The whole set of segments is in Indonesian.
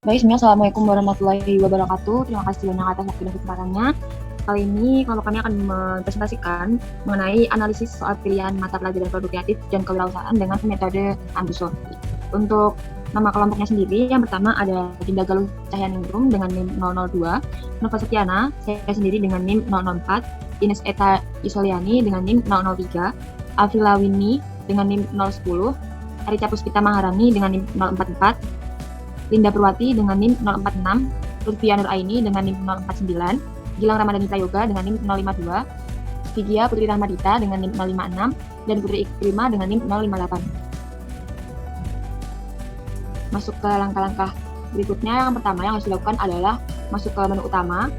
Baik, semuanya Assalamualaikum warahmatullahi wabarakatuh. Terima kasih banyak atas waktu dan kesempatannya. Kali ini kelompok kami akan mempresentasikan mengenai analisis soal pilihan mata pelajaran produk kreatif dan kewirausahaan dengan metode Ambuso. Untuk nama kelompoknya sendiri, yang pertama ada Dinda Galuh Cahyaningrum dengan NIM 002, Nova Setiana, saya sendiri dengan NIM 004, Ines Eta Isoliani dengan NIM 003, Afrila Winnie dengan NIM 010, Arica Puspita Maharani dengan NIM 044, Linda Purwati dengan NIM 046, Lutfia Nuraini dengan NIM 049, Gilang Ramadhani Prayoga dengan NIM 052, Vigia Putri Rahmadita dengan NIM 056, dan Putri Ikrima dengan NIM 058. Masuk ke langkah-langkah berikutnya, yang pertama yang harus dilakukan adalah masuk ke menu utama.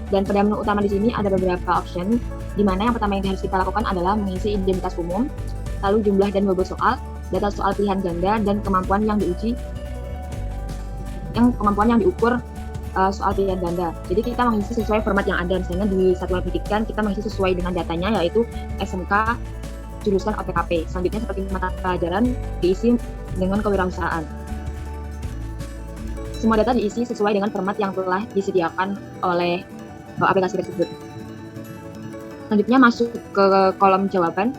Dan pada menu utama di sini ada beberapa option, di mana yang pertama yang harus kita lakukan adalah mengisi identitas umum, lalu jumlah dan bobot soal, data soal pilihan ganda, dan kemampuan yang diuji, kemampuan yang diukur soal pilihan ganda. Jadi kita mengisi sesuai format yang ada. Misalnya di satuan pendidikan kita mengisi sesuai dengan datanya, yaitu SMK jurusan OTKP. Selanjutnya seperti mata pelajaran diisi dengan kewirausahaan. Semua data diisi sesuai dengan format yang telah disediakan oleh aplikasi tersebut. Selanjutnya masuk ke kolom jawaban.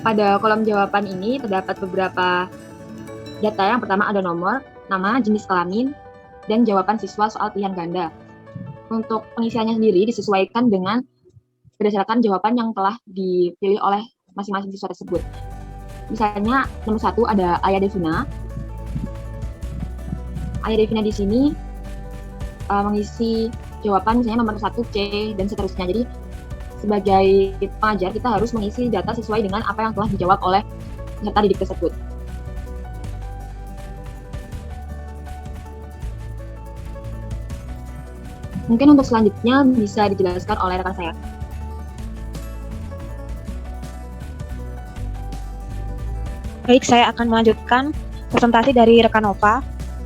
Pada kolom jawaban ini terdapat beberapa data. Yang pertama ada nomor, nama, jenis kelamin, dan jawaban siswa soal pilihan ganda. Untuk pengisiannya sendiri disesuaikan dengan berdasarkan jawaban yang telah dipilih oleh masing-masing siswa tersebut. Misalnya nomor 1 ada Ayah Devina. Ayah Devina di sini mengisi jawaban misalnya nomor 1 C dan seterusnya. Jadi sebagai pengajar kita harus mengisi data sesuai dengan apa yang telah dijawab oleh peserta didik tersebut. Mungkin untuk selanjutnya bisa dijelaskan oleh rekan saya. Baik, saya akan melanjutkan presentasi dari rekan Nova.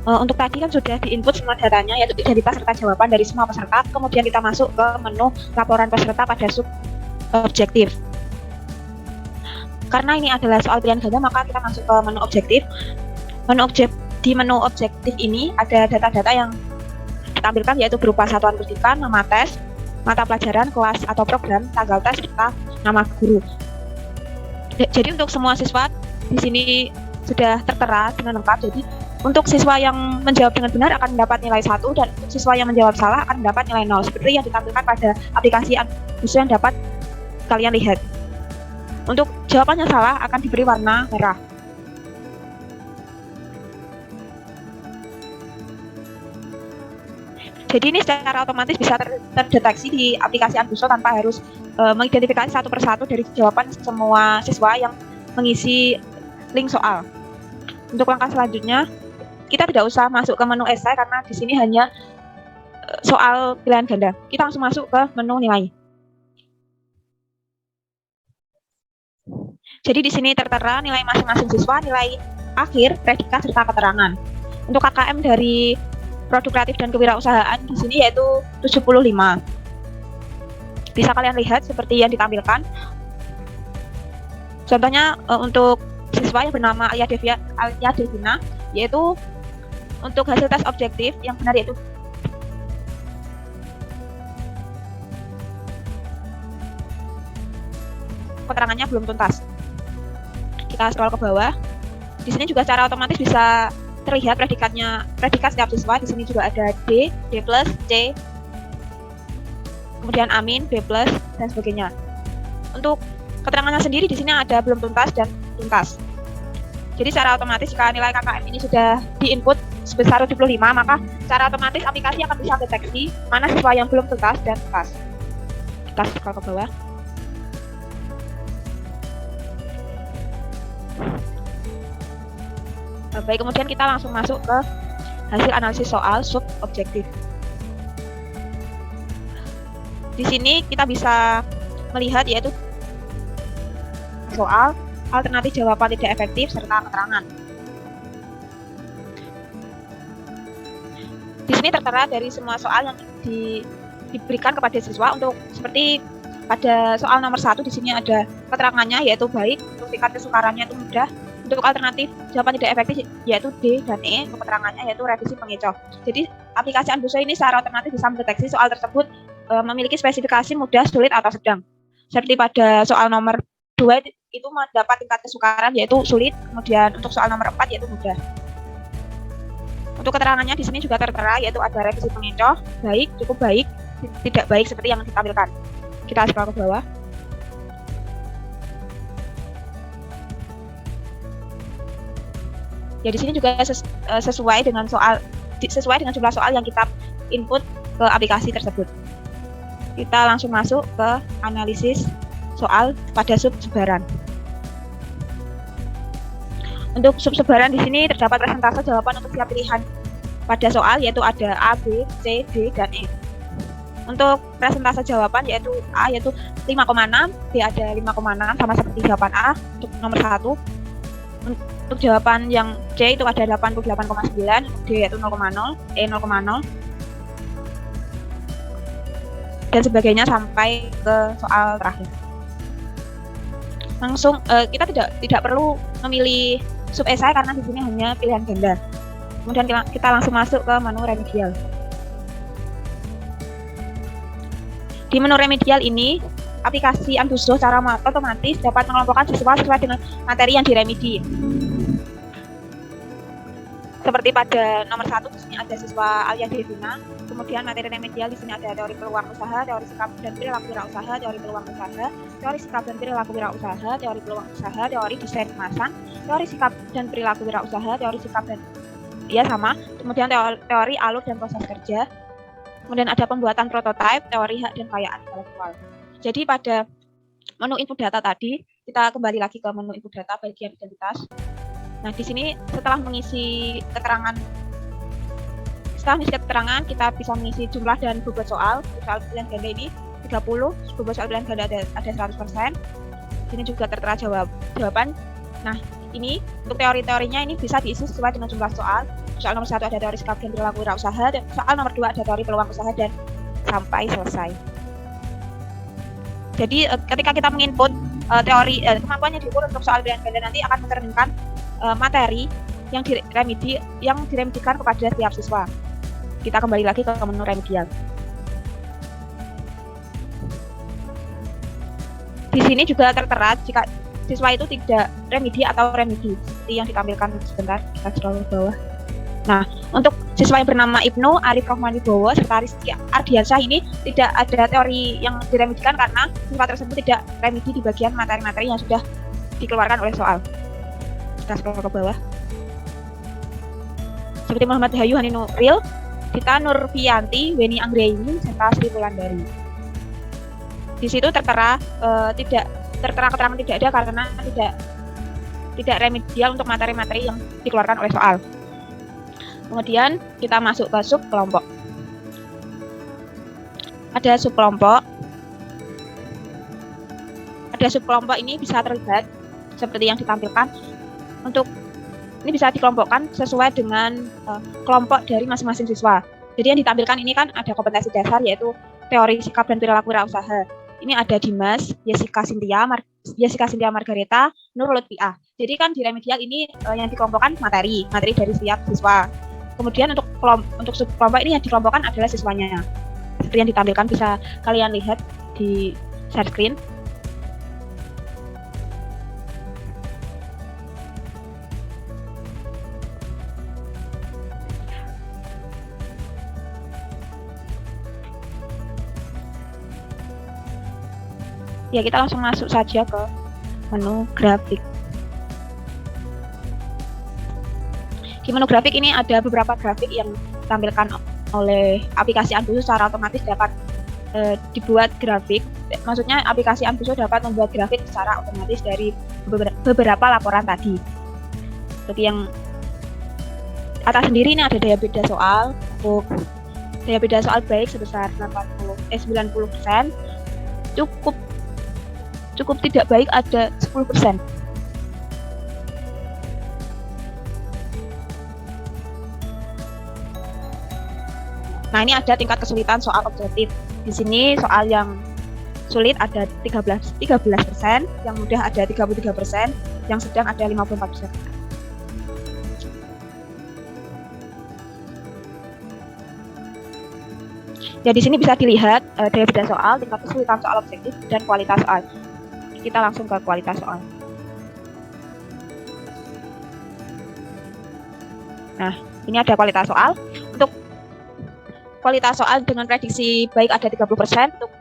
Untuk tadi kan sudah diinput semua datanya, yaitu identitas serta jawaban dari semua peserta. Kemudian kita masuk ke menu laporan peserta pada sub objektif. Karena ini adalah soal pilihan ganda, maka kita masuk ke menu objektif. Di menu objektif ini ada data-data yang ditampilkan, yaitu berupa satuan pendidikan, nama tes, mata pelajaran, kelas atau program, tanggal tes, serta nama guru. Jadi untuk semua siswa di sini sudah tertera dengan lengkap. Jadi untuk siswa yang menjawab dengan benar akan mendapat nilai 1, dan untuk siswa yang menjawab salah akan mendapat nilai 0, seperti yang ditampilkan pada aplikasi Ambuso yang dapat kalian lihat. Untuk jawabannya salah akan diberi warna merah. Jadi ini secara otomatis bisa terdeteksi di aplikasi Ambuso tanpa harus mengidentifikasi satu persatu dari jawaban semua siswa yang mengisi link soal. Untuk langkah selanjutnya, kita tidak usah masuk ke menu esai karena di sini hanya soal pilihan ganda. Kita langsung masuk ke menu nilai. Jadi di sini tertera nilai masing-masing siswa, nilai akhir, predikat, serta keterangan. Untuk KKM dari produk kreatif dan kewirausahaan di sini yaitu 75. Bisa kalian lihat seperti yang ditampilkan. Contohnya untuk siswa yang bernama Alia Devina, yaitu untuk hasil tes objektif yang benar yaitu keterangannya belum tuntas. Kita scroll ke bawah. Di sini juga secara otomatis bisa terlihat predikat setiap siswa. Di sini juga ada D, D+, C, kemudian Amin, B+, dan sebagainya. Untuk keterangannya sendiri di sini ada belum tuntas dan tuntas. Jadi secara otomatis jika nilai KKM ini sudah diinput sebesar 75, maka secara otomatis aplikasi akan bisa deteksi mana siswa yang belum tuntas dan tuntas. Kita scroll ke bawah. Baik, kemudian kita langsung masuk ke hasil analisis soal sub objektif. Di sini kita bisa melihat yaitu soal, alternatif jawaban tidak efektif, serta keterangan. Di sini tertera dari semua soal yang diberikan kepada siswa untuk seperti Pada soal nomor 1 di sini ada keterangannya yaitu baik, untuk tingkat kesukarannya itu mudah. Untuk alternatif jawaban tidak efektif yaitu D dan E, untuk keterangannya yaitu revisi pengecoh. Jadi aplikasi Anbuso ini secara otomatis bisa mendeteksi soal tersebut memiliki spesifikasi mudah, sulit atau sedang. Seperti pada soal nomor 2 itu mendapat tingkat kesukaran yaitu sulit, kemudian untuk soal nomor 4 yaitu mudah. Untuk keterangannya di sini juga tertera yaitu ada revisi pengecoh, baik, cukup baik, tidak baik seperti yang ditampilkan. Kita scroll ke bawah. Ya di sini juga sesuai dengan jumlah soal yang kita input ke aplikasi tersebut. Kita langsung masuk ke analisis soal pada sub sebaran. Untuk sub sebaran di sini terdapat persentase jawaban untuk setiap pilihan pada soal yaitu ada A, B, C, D, dan E. Untuk persentase jawaban yaitu A yaitu 5,6, B ada 5,6 sama seperti jawaban A untuk nomor 1. Untuk jawaban yang C itu ada 88,9, D yaitu 0,0, E 0,0 dan sebagainya sampai ke soal terakhir. Langsung kita tidak perlu memilih sub esai karena di sini hanya pilihan ganda. Kemudian kita langsung masuk ke menu remedial. Di menu remedial ini, aplikasi Anbuso secara otomatis dapat mengelompokkan siswa sesuai dengan materi yang diremedi. Seperti pada nomor 1 di sini ada siswa Alia Devina, kemudian materi remedial di sini ada teori peluang usaha, teori sikap dan perilaku wirausaha, teori peluang usaha, teori sikap dan perilaku wirausaha, teori peluang usaha, teori desain kemasan, teori sikap dan perilaku wirausaha, teori sikap dan sama, kemudian teori alur dan proses kerja. Kemudian ada pembuatan prototipe, teori hak dan kekayaan intelektual. Jadi pada menu input data tadi, kita kembali lagi ke menu input data bagian identitas. Nah, di sini setelah mengisi keterangan, kita bisa mengisi jumlah dan bobot soal. Soal pilihan ganda ini 30, bobot soal pilihan ganda ada 100%. Sini juga tertera jawaban. Nah, ini untuk teori-teorinya ini bisa diisi sesuai dengan jumlah soal. Soal nomor 1 ada teori sikap dan perilaku wirausaha, dan soal nomor 2 ada teori peluang usaha dan sampai selesai. Jadi ketika kita menginput teori kemampuannya diukur untuk soal pilihan ganda nanti akan mencerminkan materi yang diremedikan kepada setiap siswa. Kita kembali lagi ke menu remedial. Di sini juga tertera jika siswa itu tidak remedi atau remedi seperti yang ditampilkan sebentar. Kita scroll ke bawah. Nah, untuk siswa yang bernama Ibnu, Arif Rohman Wibowo, serta Rizky Ardiansyah ini tidak ada teori yang diremedikan karena siswa tersebut tidak remedi di bagian materi-materi yang sudah dikeluarkan oleh soal. Kita scroll ke bawah. Seperti Muhammad Hayu Hani Nuril, Dita Nurfianti, Weni Anggraini, serta Sri Wulandari. Di situ tertera keterangan tidak ada karena tidak remedial untuk materi-materi yang dikeluarkan oleh soal. Kemudian kita masuk ke sub kelompok. Ada sub kelompok. Ini bisa terlihat seperti yang ditampilkan. Untuk ini bisa dikelompokkan sesuai dengan kelompok dari masing-masing siswa. Jadi yang ditampilkan ini kan ada kompetensi dasar yaitu teori sikap dan perilaku wirausaha. Ini ada Dimas, Jessica Cynthia Margareta, Nur Lutfiah. Jadi kan di remedial ini yang dikelompokkan materi dari setiap siswa. Kemudian untuk sub kelompok ini yang dikelompokkan adalah siswanya. Seperti yang ditampilkan bisa kalian lihat di share screen. Ya, kita langsung masuk saja ke menu grafik. Di menu grafik ini ada beberapa grafik yang ditampilkan oleh aplikasi Anbuso secara otomatis dapat dibuat grafik. Maksudnya aplikasi Anbuso dapat membuat grafik secara otomatis dari beberapa laporan tadi. Seperti yang atas sendiri ini ada daya beda soal. Untuk daya beda soal baik sebesar 90%, cukup tidak baik ada 10%. Nah, ini ada tingkat kesulitan soal objektif. Di sini soal yang sulit ada 13%, yang mudah ada 33%, yang sedang ada 54%. Ya, di sini bisa dilihat daya beda soal, tingkat kesulitan soal objektif, dan kualitas soal. Kita langsung ke kualitas soal. Nah, ini ada kualitas soal. Untuk kualitas soal dengan prediksi baik ada 30%, untuk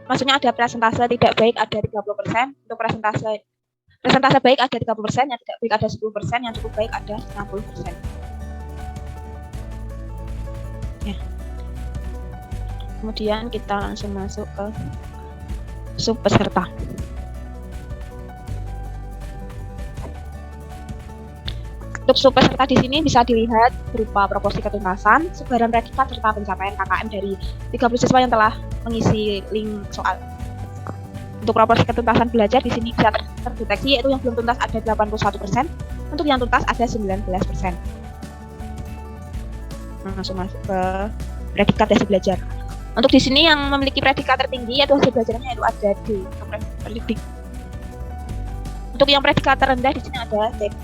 maksudnya ada presentase tidak baik ada 30%, untuk presentase baik ada 30%, yang tidak baik ada 10%, yang cukup baik ada 60%. Ya. Kemudian kita langsung masuk ke sub peserta. Untuk sub peserta di sini bisa dilihat berupa proporsi ketuntasan, sebaran predikat serta pencapaian KKM dari 30 siswa yang telah mengisi link soal. Untuk proporsi ketuntasan belajar di sini bisa terdeteksi, yaitu yang belum tuntas ada 81%, untuk yang tuntas ada 19%. Langsung masuk ke predikat hasil belajar. Untuk di sini yang memiliki predikat tertinggi yaitu hasil belajarnya yaitu ada D. Untuk yang predikat terendah di sini ada D+,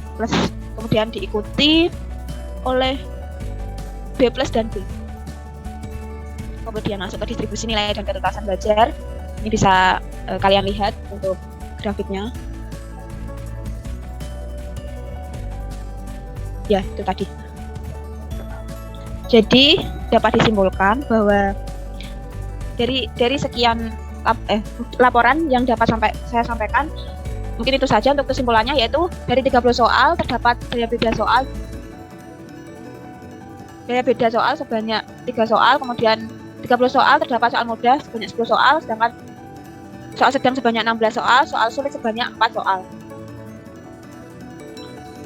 kemudian diikuti oleh B+ dan B. Kemudian masuk ke distribusi nilai dan ketuntasan belajar. Ini bisa kalian lihat untuk grafiknya. Ya, itu tadi. Jadi dapat disimpulkan bahwa dari sekian laporan yang dapat saya sampaikan, mungkin itu saja untuk kesimpulannya, yaitu dari 30 soal terdapat daya beda soal sebanyak 3 soal, kemudian 30 soal terdapat soal mudah sebanyak 10 soal, sedangkan soal sedang sebanyak 16 soal sulit sebanyak 4 soal.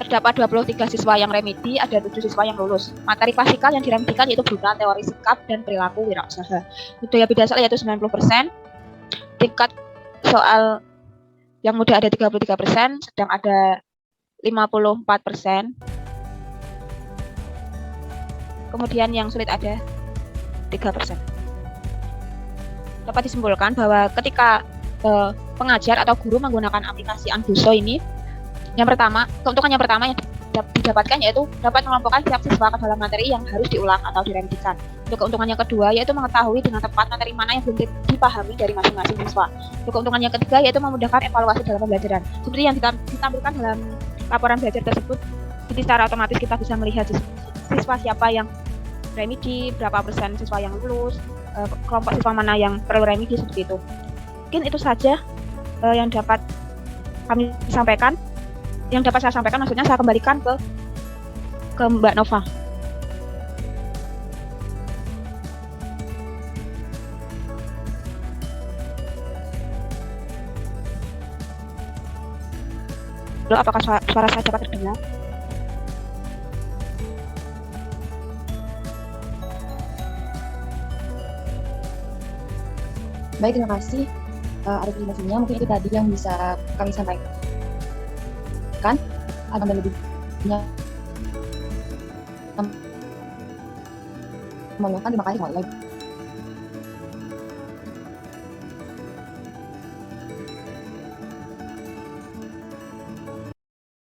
Terdapat 23 siswa yang remedi, ada 7 siswa yang lulus. Materi klasikal yang diremedikan yaitu berupa teori sikap dan perilaku wirausaha. Daya beda soal yaitu 90%. Tingkat soal yang mudah ada 33%, sedang ada 54%. Kemudian yang sulit ada 3%. Dapat disimpulkan bahwa ketika pengajar atau guru menggunakan aplikasi Anbuso ini, keuntungan yang pertama yang didapatkan yaitu dapat mengelompokkan setiap siswa ke dalam materi yang harus diulang atau diremedikan. Untuk keuntungan yang kedua yaitu mengetahui dengan tepat materi mana yang belum dipahami dari masing-masing siswa. Untuk keuntungan yang ketiga yaitu memudahkan evaluasi dalam pembelajaran. Seperti yang ditampilkan dalam laporan belajar tersebut, jadi secara otomatis kita bisa melihat siswa siapa yang remedi, berapa persen siswa yang lulus, kelompok siswa mana yang perlu remedi, seperti itu. Mungkin itu saja yang dapat kami sampaikan. Yang dapat saya sampaikan, maksudnya saya kembalikan ke Mbak Nova. Lalu apakah suara saya dapat terdengar? Baik, terima kasih atas informasinya. Mungkin itu tadi yang bisa kami sampaikan. Ada lebihnya. Terima kasih.